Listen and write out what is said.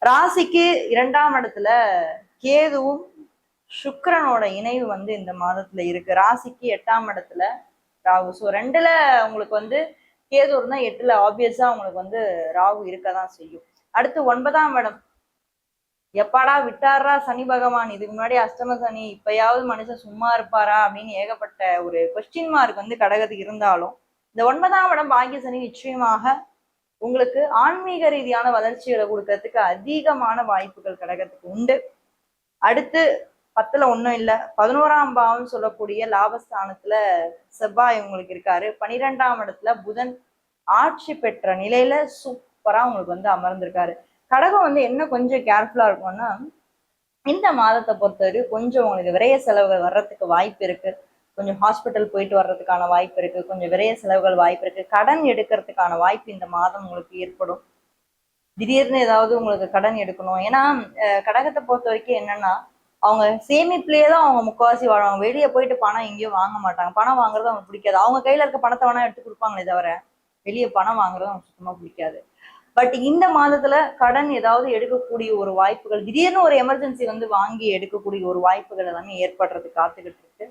ராசிக்கு 2ஆம் இடத்துல கேதுவும் சுக்கிரனோட இணைவு இந்த மாதத்துல இருக்கு. ராசிக்கு 8ஆம் இடத்துல ராகு. ஸோ 2ல உங்களுக்கு கேது இருந்தா 8ல ஆப்வியஸா உங்களுக்கு ராகு இருக்கதான் செய்யும். அடுத்து 9ஆம் இடம். எப்பாடா விட்டாரா சனி பகவான், இதுக்கு முன்னாடி அஷ்டம சனி, இப்பயாவது மனுஷன் சும்மா இருப்பாரா அப்படின்னு ஏகப்பட்ட ஒரு கொஸ்டின் மார்க் கடகத்துக்கு இருந்தாலும், இந்த 9ஆம் இடம் பாக்கிய சனி நிச்சயமாக உங்களுக்கு ஆன்மீக ரீதியான வளர்ச்சிகளை கொடுக்கறதுக்கு அதிகமான வாய்ப்புகள் கடகத்துக்கு உண்டு. அடுத்து 10ல ஒன்றும் இல்லை, 11ஆம் பாவம் சொல்லக்கூடிய லாபஸ்தானத்துல செவ்வாய் உங்களுக்கு இருக்காரு. 12ஆம் இடத்துல புதன் ஆட்சி பெற்ற நிலையில சூப்பரா உங்களுக்கு அமர்ந்திருக்காரு. கடகம் என்ன கொஞ்சம் கேர்ஃபுல்லா இருக்கும்னா, இந்த மாதத்தை பொறுத்தவரை கொஞ்சம் உங்களுக்கு விரைய செலவுகள் வர்றதுக்கு வாய்ப்பு இருக்கு. கொஞ்சம் ஹாஸ்பிட்டல் போயிட்டு வர்றதுக்கான வாய்ப்பு இருக்கு. கொஞ்சம் விரைய செலவுகள் வாய்ப்பு இருக்கு. கடன் எடுக்கிறதுக்கான வாய்ப்பு இந்த மாதம் உங்களுக்கு ஏற்படும். திடீர்னு ஏதாவது உங்களுக்கு கடன் எடுக்கணும். ஏன்னா கடகத்தை பொறுத்த வரைக்கும் என்னன்னா, அவங்க சேமிப்புலயே தான் அவங்க முக்காவாசி வாழ்வாங்க. வெளியே போயிட்டு பணம் எங்கேயும் வாங்க மாட்டாங்க. பணம் வாங்குறது அவங்களுக்கு பிடிக்காது. அவங்க கையில இருக்க பணத்தை வேணா எடுத்து கொடுப்பாங்களே தவிர வெளியே பணம் வாங்குறது அவங்களுக்கு சுத்தமா பிடிக்காது. பட் இந்த மாதத்துல கடன் ஏதாவது எடுக்கக்கூடிய ஒரு வாய்ப்புகள், திடீர்னு ஒரு எமர்ஜென்சி வாங்கி எடுக்கக்கூடிய ஒரு வாய்ப்புகள் எல்லாமே ஏற்படுறது காத்துக்கிட்டு இருக்கு.